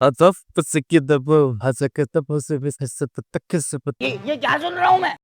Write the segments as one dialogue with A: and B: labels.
A: ये क्या सुन रहा हूँ मैं?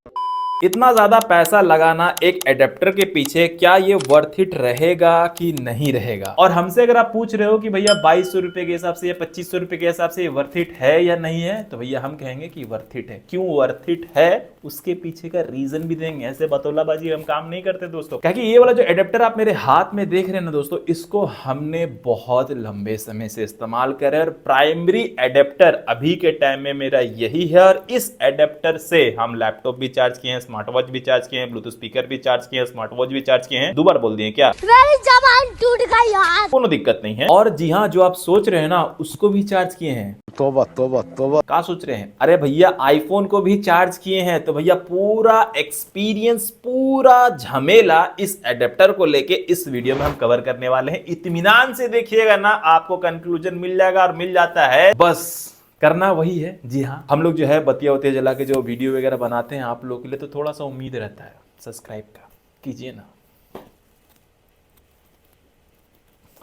B: इतना ज्यादा पैसा लगाना एक एडेप्टर के पीछे, क्या ये वर्थ इट रहेगा कि नहीं रहेगा? और हमसे अगर आप पूछ रहे हो कि भैया 2200 रुपए के हिसाब से या 2500 रुपए के हिसाब से ये वर्थ इट है या नहीं है, तो भैया हम कहेंगे कि वर्थ इट है। क्यों वर्थ इट है उसके पीछे का रीजन भी देंगे। ऐसे बतौलाबाजी हम काम नहीं करते दोस्तों। क्या कि ये वाला जो एडेप्टर आप मेरे हाथ में देख रहे हैं ना दोस्तों, इसको हमने बहुत लंबे समय से इस्तेमाल कर और प्राइमरी एडेप्टर अभी के टाइम में मेरा यही है। और इस एडेप्टर से हम लैपटॉप भी चार्ज किए हैं, स्मार्ट वॉच भी चार्ज किए हैं, ब्लूटूथ स्पीकर भी चार्ज किए हैं, स्मार्ट वॉच भी चार्ज किए हैं। दोबारा बोल दिए क्या?
A: मेरी जबान टूट गई यार।
B: कोनो दिक्कत नहीं है। और जी हाँ, जो आप सोच रहे हैं ना, उसको भी चार्ज किए हैं।
C: तोबा तोबा तोबा।
B: क्या सोच रहे हैं? अरे भैया आईफोन को भी चार्ज किए हैं। तो भैया पूरा एक्सपीरियंस, पूरा झमेला इस एडेप्टर को लेके इस वीडियो में हम कवर करने वाले हैं। इत्मीनान से देखिएगा ना, आपको कंक्लूजन मिल जाएगा। और मिल जाता है, बस करना वही है। जी हाँ, हम लोग जो है बतिया वतिया जला के जो वीडियो वगैरह बनाते हैं आप लोगों के लिए, तो थोड़ा सा उम्मीद रहता है। सब्सक्राइब का कीजिए ना,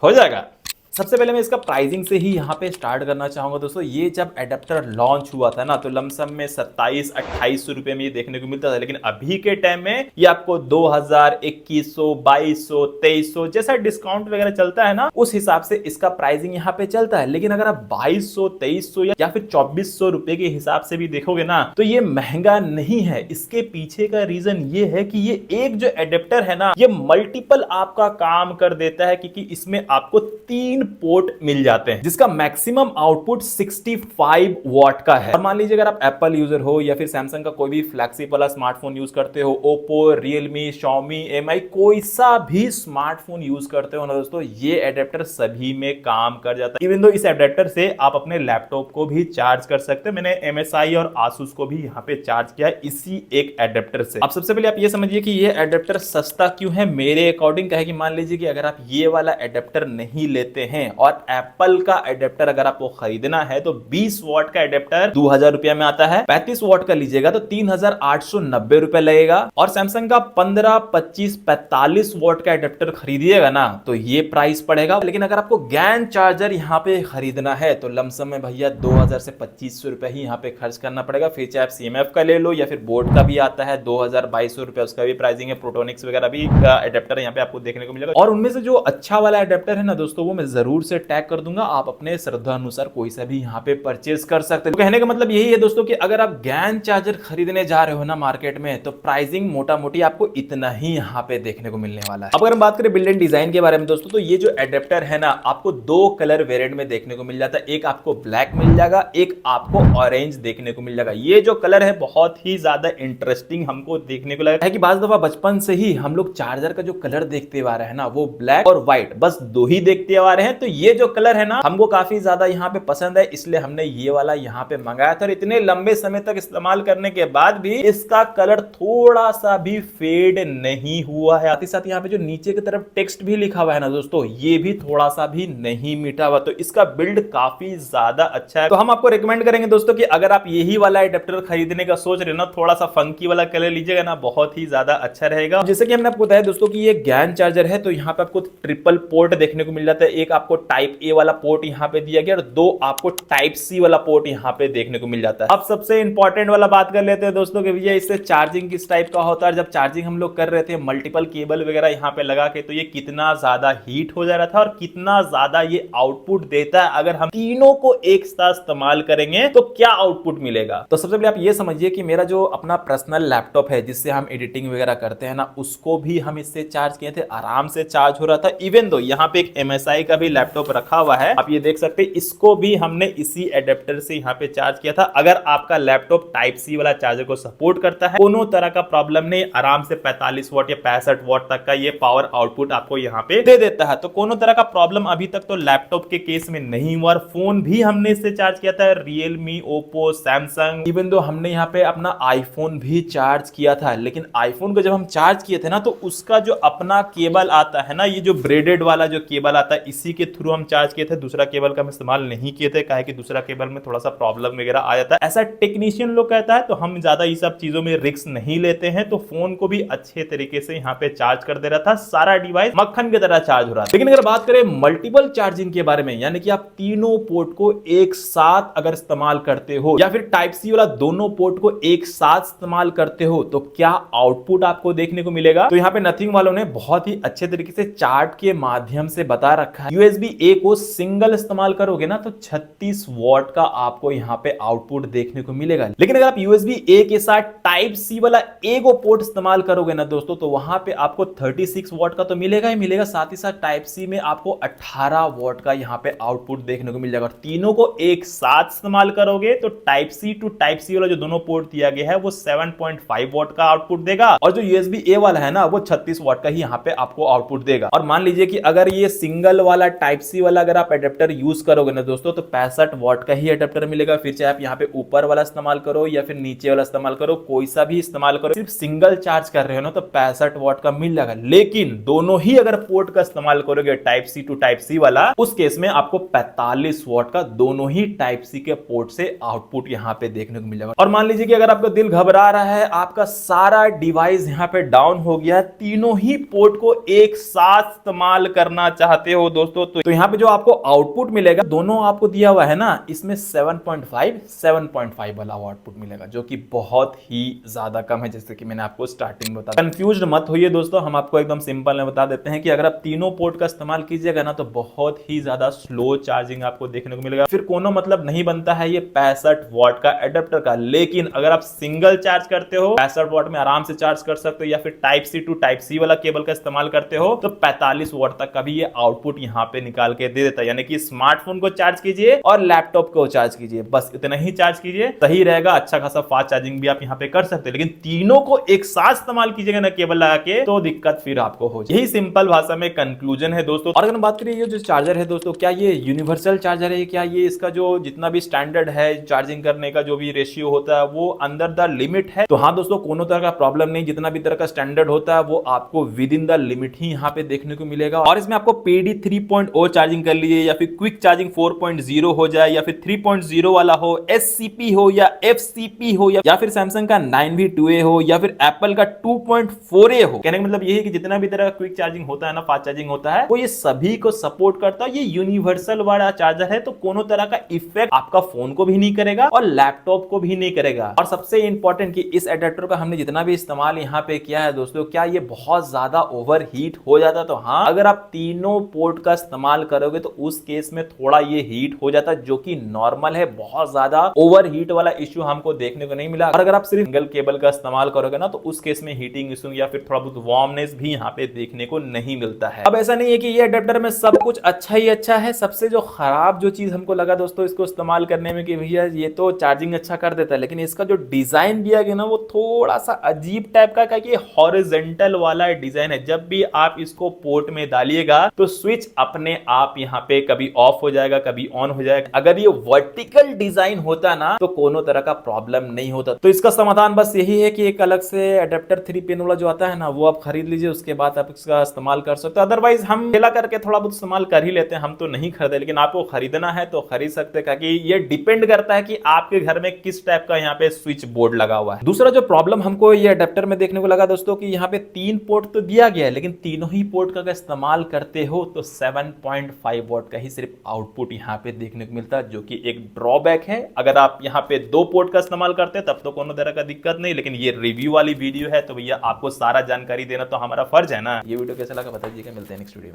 B: हो जाएगा। सबसे पहले मैं इसका प्राइसिंग से ही यहाँ पे स्टार्ट करना चाहूंगा दोस्तों। ये जब एडेप्टर लॉन्च हुआ था ना, तो लमसम में 27-2800 रुपए में ये देखने को मिलता था। लेकिन अभी के टाइम में ये आपको 2000, 2100, 2200, 2300 जैसा डिस्काउंट वगैरह चलता है ना, उस हिसाब से इसका प्राइसिंग यहाँ पे चलता है। लेकिन अगर आप 2200, 2300 या फिर 2400 रुपए के हिसाब से भी देखोगे ना, तो ये महंगा नहीं है। इसके पीछे का रीजन ये है कि ये एक जो एडेप्टर है ना, ये मल्टीपल आपका काम कर देता है, क्योंकि इसमें आपको 3 पोर्ट मिल जाते हैं, जिसका मैक्सिमम आउटपुट 65 वॉट का है। और मान लीजिए अगर आप एप्पल यूजर हो या फिर सैमसंग का कोई भी फ्लैगशिप वाला स्मार्टफोन यूज करते हो, ओप्पो, रियलमी, शाओमी, एमआई, कोई सा भी स्मार्टफोन यूज करते हो ना दोस्तों, ये एडेप्टर सभी में काम कर जाता है। इवन दो इस एडेप्टर से आप अपने लैपटॉप को भी चार्ज कर सकते हैं। मैंने MSI और आसूस को भी यहाँ पे चार्ज किया है इसी एक एडेप्टर से। अब सबसे पहले आप ये समझिए कि ये एडेप्टर सस्ता क्यों है मेरे अकॉर्डिंग। कहे कि मान लीजिए कि अगर आप ये वाला एडेप्टर नहीं लेते हैं और एप्पल का एडेप्टर अगर आपको खरीदना है, तो 20 वॉट का एडेप्टर 2000 रुपया में आता है। 35 वॉट का लीजिएगा तो 3890 रुपए लगेगा। और सैमसंग का 15, 25, 45 वॉट का एडेप्टर खरीदिएगा ना, तो ये प्राइस पड़ेगा। लेकिन अगर आपको गैन चार्जर यहाँ पे खरीदना है, तो लमसम में भैया 2000 से 2500 रुपए ही यहाँ पे खर्च करना पड़ेगा। फिर चाहे आप CMF का ले लो या फिर बोट का भी आता है 2200 रुपए, उसका भी प्राइसिंग है। प्रोटोनिक्स वगैरह भी एडेप्टर यहाँ पे आपको देखने को मिलेगा। और उनमें से जो अच्छा वाला एडेप्टर है ना दोस्तों, वो मैं जरूर से टैग कर दूंगा। आप अपने श्रद्धा अनुसार कोई सा भी यहाँ पे परचेज कर सकते हैं। तो कहने का मतलब यही है दोस्तों कि अगर आप गैन चार्जर खरीदने जा रहे हो ना मार्केट में, तो प्राइसिंग मोटा मोटी आपको इतना ही यहाँ पे देखने को मिलने वाला है। अब अगर हम बात करें बिल्ड एंड डिजाइन के बारे में दोस्तों, तो ये जो एडेप्टर है ना, आपको 2 कलर वेरिएंट में देखने को मिल जाता है। एक आपको ब्लैक मिल जाएगा, एक आपको ऑरेंज देखने को मिल जाएगा। ये जो कलर है बहुत ही ज्यादा इंटरेस्टिंग हमको देखने को लगा है कि बाज दफा बचपन से ही हम लोग चार्जर का जो कलर देखते आ रहे हैं ना, वो ब्लैक और व्हाइट, बस 2 ही देखते आ रहे हैं। तो ये जो कलर है ना, हमको काफी ज्यादा यहाँ पे पसंद है, इसलिए हमने ये वाला यहाँ पे मंगाया था। और इतने लंबे समय तक इस्तेमाल करने के बाद भी इसका कलर थोड़ा सा भी फेड नहीं हुआ है। साथ ही साथ यहाँ पे जो नीचे की तरफ टेक्स्ट भी लिखा हुआ है ना दोस्तों, ये भी थोड़ा सा भी नहीं मिटा हुआ। तो इसका बिल्ड काफी ज्यादा अच्छा है। तो हम आपको रिकमेंड करेंगे दोस्तों कि अगर आप यही वाला एडेप्टर खरीदने का सोच रहे हो ना, थोड़ा सा फंकी वाला कलर लीजिएगा ना, बहुत ही ज्यादा अच्छा रहेगा। जैसे कि हमने आपको बताया दोस्तों कि ये गैन चार्जर है, तो यहाँ पे आपको ट्रिपल पोर्ट देखने को मिल जाता है। एक आपको टाइप ए वाला पोर्ट यहाँ पे दिया गया और 2 आपको टाइप सी वाला पोर्ट यहाँ पे देखने को मिल जाता है। अब सबसे इंपॉर्टेंट वाला बात कर लेते हैं दोस्तों कि भैया इससे चार्जिंग किस टाइप का होता है। जब चार्जिंग हम लोग कर रहे थे मल्टीपल केबल वगैरह यहाँ पे लगा के, तो ये कितना ज्यादा हीट हो जा रहा था और कितना ज्यादा ये आउटपुट देता है। अगर हम तीनों को एक साथ इस्तेमाल करेंगे तो क्या आउटपुट मिलेगा। तो सबसे पहले आप ये समझिए कि मेरा जो अपना पर्सनल लैपटॉप है जिससे हम एडिटिंग वगैरह करते हैं ना, उसको भी हम इससे चार्ज किए थे, आराम से चार्ज हो रहा था। इवन दो यहाँ पे एक MSI का भी लैपटॉप रखा हुआ है, आप ये देख सकते हैं, इसको भी हमने इसी एडेप्टर से यहाँ पे चार्ज किया था। अगर आपका लैपटॉप टाइप सी वाला चार्जर को सपोर्ट करता है, कोनो तरह का प्रॉब्लम नहीं, आराम से 45 वॉट या 65 वॉट तक का ये पावर आउटपुट आपको यहाँ पे दे देता है। तो कोनो तरह का प्रॉब्लम अभी तक तो लैपटॉप के केस में नहीं हुआ। फोन भी हमने इससे चार्ज किया था, Realme, Oppo, Samsung, even though हमने यहाँ पे अपना आईफोन भी चार्ज किया था। लेकिन आईफोन को जब हम चार्ज किए थे ना, तो उसका जो अपना केबल आता है ना, ये जो ब्रेडेड वाला जो केबल आता है, इसी के थ्रू हम चार्ज किए थे, दूसरा केबल का हम इस्तेमाल नहीं किए थे, काहे कि दूसरा केबल में थोड़ा सा प्रॉब्लम वगैरह आ जाता है, ऐसा टेक्नीशियन लोग कहता है। तो हम ज्यादा ये सब चीजों में रिस्क नहीं लेते हैं, तो फोन को भी अच्छे तरीके से यहाँ पे चार्ज कर दे रहा था, सारा डिवाइस मक्खन की तरह चार्ज हो रहा था। लेकिन अगर बात करें मल्टीपल चार्जिंग के बारे में, यानी कि आप तीनों पोर्ट को एक साथ अगर इस्तेमाल करते हो या फिर टाइप सी वाला दोनों पोर्ट को एक साथ इस्तेमाल करते हो, तो क्या आउटपुट आपको देखने को मिलेगा। तो यहाँ पे नथिंग वालों ने बहुत ही अच्छे तरीके से चार्ट के माध्यम से बता रखा है। यूएसबी ए को सिंगल इस्तेमाल करोगे ना तो 36 वॉट का आपको यहाँ पे आउटपुट देखने को मिलेगा। लेकिन अगर आप यूएसबी ए के साथ टाइप सी वाला ए को पोर्ट इस्तेमाल करोगे ना दोस्तों, तो वहां पे आपको 36 वॉट का तो मिलेगा ही मिलेगा, साथ ही साथ टाइप सी में आपको 18 वॉट का यहाँ पे आउटपुट देखने को मिल जाएगा। और तीनों को एक साथ इस्तेमाल करोगे तो type C to type C वाला जो दोनों पोर्ट दिया गया है वो 7.5 वॉट का आउटपुट देगा, और जो यूएसबी ए वाला है ना वो 36 वॉट का ही यहाँ पे आपको आउटपुट देगा। और मान लीजिए कि अगर ये सिंगल वाला टाइप सी वाला अगर आप एडेप्टर यूज करोगे ना दोस्तों, तो 65 वॉट का ही एडेप्टर मिलेगा। फिर चाहे आप यहाँ पे ऊपर वाला इस्तेमाल करो या फिर नीचे वाला इस्तेमाल करो, कोई सा भी इस्तेमाल करो, सिर्फ सिंगल चार्ज कर रहे हो ना तो 65 वॉट का मिल जाएगा। लेकिन दोनों ही अगर पोर्ट का इस्तेमाल करोगे type C to type C वाला, उस केस में आपको 45 वॉट का दोनों ही टाइप सी के पोर्ट से आउटपुट यहाँ पे देखने को मिलेगा। और मान लीजिए कि अगर आपका दिल घबरा रहा है, आपका सारा डिवाइस यहाँ पे डाउन हो गया, तीनों ही पोर्ट को एक साथ इस्तेमाल करना चाहते हो दोस्तों, तो यहाँ पे जो आपको आउटपुट मिलेगा, दोनों आपको दिया हुआ है ना, इसमें 7.5 वाला आउटपुट मिलेगा, जो कि बहुत ही ज्यादा कम है, जैसे कि मैंने आपको स्टार्टिंग में बताया। कंफ्यूज्ड मत होइए दोस्तों, हम आपको एकदम सिंपल में बता देते हैं कि अगर आप तीनों पोर्ट का इस्तेमाल कीजिएगा ना तो बहुत ही ज्यादा स्लो चार्जिंग आपको देखने को मिलेगा। फिर कोनो मतलब नहीं बनता है ये 65 वॉट का एडेप्टर का। लेकिन अगर आप सिंगल चार्ज करते हो 65 वॉट में आराम से चार्ज कर सकते हो, या फिर type C to type C वाला केबल का इस्तेमाल करते हो तो 45 वॉट तक का भी ये आउटपुट यहाँ पे निकाल के दे देता है। यानी कि स्मार्टफोन को चार्ज कीजिए और लैपटॉप को चार्ज कीजिए, बस इतना ही चार्ज कीजिए, सही रहेगा। अच्छा खासा फास्ट चार्जिंग भी आप यहाँ पे कर सकते हैं। लेकिन तीनों को एक साथ इस्तेमाल कीजिएगा ना केबल लगा के, तो दिक्कत फिर आपको हो जाए। यही सिंपल भाषा में कंक्लूजन है दोस्तों। और अगर बात करें ये जो चार्जर है दोस्तों, क्या ये यूनिवर्सल चार्जर है, क्या ये इसका जो जितना भी स्टैंडर्ड है चार्जिंग करने का जो भी रेशियो होता है वो अंडर द लिमिट है? तो हाँ दोस्तों, कोनो तरह का प्रॉब्लम नहीं, जितना भी तरह का स्टैंडर्ड होता है वो आपको विद इन द लिमिट ही यहाँ पे देखने को मिलेगा। और इसमें आपको PD 3.0 चार्जिंग कर लीजिए या फिर क्विक चार्जिंग 4.0 हो जाए या फिर 3.0 वाला हो, SCP हो या FCP हो या फिर सैमसंग का 9V2A हो या फिर एप्पल का 2.4A हो। कहने का मतलब यही है कि जितना भी तरह का क्विक चार्जिंग होता है ना, फास्ट चार्जिंग होता है, वो ये सभी को सपोर्ट करता है। ये यूनिवर्सल वाला चार्जर है, तो कोनो तरह का इफेक्ट आपका फोन को भी नहीं करेगा और लैपटॉप को भी नहीं करेगा। और सबसे इंपॉर्टेंट कि इस एडेप्टर का हमने जितना भी इस्तेमाल यहाँ पे किया है दोस्तों, क्या ये बहुत ज्यादा ओवर हीट हो जाता? तो हाँ, अगर आप तीनों पोर्ट का इस्तेमाल करोगे तो उस केस में थोड़ा ये हीट हो जाता, जो कि नॉर्मल है। बहुत ज्यादा ओवर हीट वाला इश्यू हमको देखने को नहीं मिला। और अगर आप सिर्फ सिंगल केबल का इस्तेमाल करोगे ना तो उस केस में हीटिंग इश्यू या फिर थोड़ा बहुत वार्मनेस भी यहाँ पे देखने को नहीं मिलता है। अब ऐसा नहीं है कि ये एडेप्टर में सब कुछ अच्छा ही अच्छा है। सबसे जो खराब जो चीज हमको लगा दोस्तों इसको इस्तेमाल करने में, कि भैया ये तो चार्जिंग अच्छा कर देता है, लेकिन इसका जो डिजाइन दिया गया ना वो थोड़ा सा अजीब टाइप का, कि हॉरिजॉन्टल वाला डिजाइन है। जब भी आप इसको पोर्ट में डालिएगा तो स्विच अपने आप यहाँ पे कभी ऑफ हो जाएगा, कभी ऑन हो जाएगा। अगर ये वर्टिकल डिजाइन होता ना तो कोनो तरह का प्रॉब्लम नहीं होता। तो इसका समाधान बस यही है कि एक अलग से एडेप्टर 3 पिन वाला जो आता है ना वो आप खरीद लीजिए, उसके बाद आप इसका इस्तेमाल कर सकते हो। अदरवाइज हम खेला करके थोड़ा बहुत इस्तेमाल कर ही लेते हैं, हम तो नहीं खरीदे, लेकिन आपको खरीदना है तो खरीद सकते हैं, क्योंकि ये डिपेंड करता है कि आपके घर में किस टाइप का यहाँ पे स्विच बोर्ड लगा हुआ है। दूसरा जो प्रॉब्लम हमको ये एडेप्टर में देखने को लगा दोस्तों, कि यहाँ पे 3 पोर्ट तो दिया गया है, लेकिन तीनों ही पोर्ट का इस्तेमाल करते हो तो 7.5 वॉट का ही सिर्फ आउटपुट यहाँ पे देखने को मिलता है, जो कि एक ड्रॉबैक है। अगर आप यहाँ पे 2 पोर्ट का इस्तेमाल करते हैं तब तो कोनो तरह का दिक्कत नहीं, लेकिन ये रिव्यू वाली वीडियो है तो भैया आपको सारा जानकारी देना तो हमारा फर्ज है ना। ये वीडियो कैसा लगा बताइएगा, मिलते हैं नेक्स्ट वीडियो में।